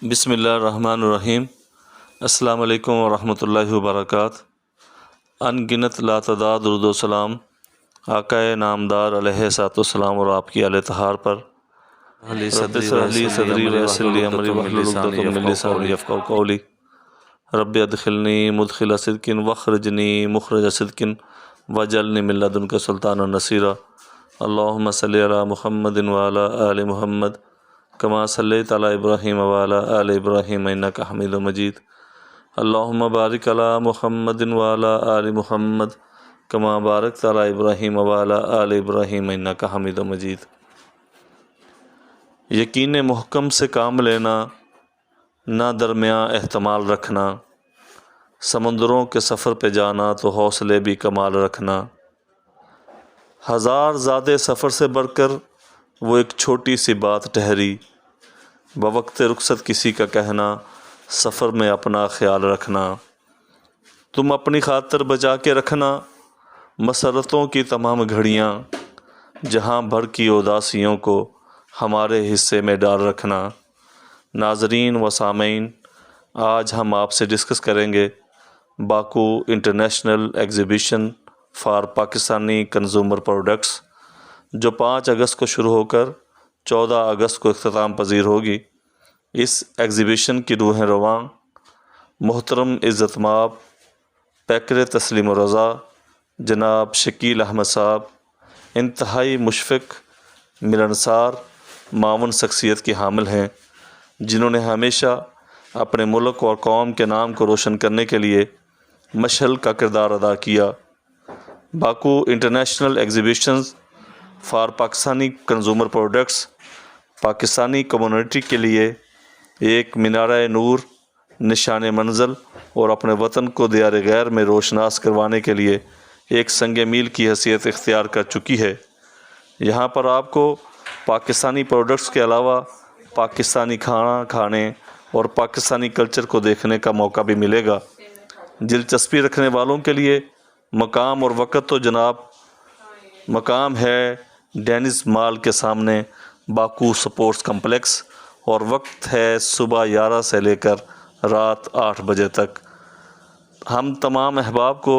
بسم اللہ الرحمن الرحیم۔ السلام علیکم ورحمۃ اللہ وبرکاتہ۔ ان گنت لاتعداد درود و سلام آقا نامدار علیہ الصلوۃ والسلام اور آپ کی آل طہار پر۔ رب اشرح لی صدری ویسر لی امری واحلل عقدۃ من لسانی یفقہوا قولی۔ رب ادخلنی مدخل صدق واخرجنی مخرج صدق واجعلنی من لدنک سلطانا نصیرا۔ اللہم صلی علی محمد وعلی آل محمد کما صلیت علی ابراہیم وعلی آل ابراہیم انک حمید مجید۔ اللہم بارک علی محمد وعلی آل محمد کما بارکت علی ابراہیم وعلی آل ابراہیم انک حمید مجید۔ یقین محکم سے کام لینا، نہ درمیاں احتمال رکھنا، سمندروں کے سفر پہ جانا تو حوصلے بھی کمال رکھنا۔ ہزار زادے سفر سے بڑھ کر وہ ایک چھوٹی سی بات ٹھہری، بوقت رخصت کسی کا کہنا سفر میں اپنا خیال رکھنا۔ تم اپنی خاطر بچا کے رکھنا مسرتوں کی تمام گھڑیاں، جہاں بھر کی اداسیوں کو ہمارے حصے میں ڈال رکھنا۔ ناظرین و سامعین، آج ہم آپ سے ڈسکس کریں گے Baku international exhibition for Pakistani consumer products, جو 5 اگست کو شروع ہو کر 14 اگست کو اختتام پذیر ہوگی۔ اس ایگزیبیشن کی روح رواں محترم عزت مآب پیکر تسلیم و رضا جناب شکیل احمد صاحب انتہائی مشفق، ملنسار، معاون شخصیت کی حامل ہیں، جنہوں نے ہمیشہ اپنے ملک اور قوم کے نام کو روشن کرنے کے لیے مشعل کا کردار ادا کیا۔ Baku international exhibitions for Pakistani consumer products Pakistani community کے لیے ایک مینارۂ نور، نشان منزل اور اپنے وطن کو دیار غیر میں روشناس کروانے کے لیے ایک سنگ میل کی حیثیت اختیار کر چکی ہے۔ یہاں پر آپ کو پاکستانی پروڈکٹس کے علاوہ پاکستانی کھانا کھانے اور پاکستانی کلچر کو دیکھنے کا موقع بھی ملے گا۔ دلچسپی رکھنے والوں کے لیے مقام اور وقت تو جناب، مقام ہے ڈینز مال کے سامنے باکو سپورٹس کمپلیکس، اور وقت ہے صبح 11 سے لے کر رات 8 بجے تک۔ ہم تمام احباب کو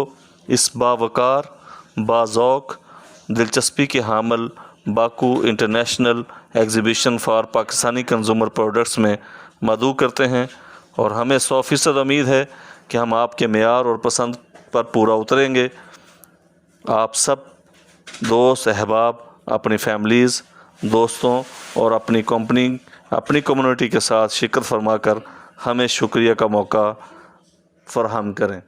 اس باوقار، باذوق، دلچسپی کے حامل Baku international exhibition for Pakistani consumer products میں مدعو کرتے ہیں، اور ہمیں 100% امید ہے کہ ہم آپ کے معیار اور پسند پر پورا اتریں گے۔ آپ سب دوست احباب اپنی فیملیز، دوستوں اور اپنی کمیونٹی کے ساتھ شرکت فرما کر ہمیں شکریہ کا موقع فراہم کریں۔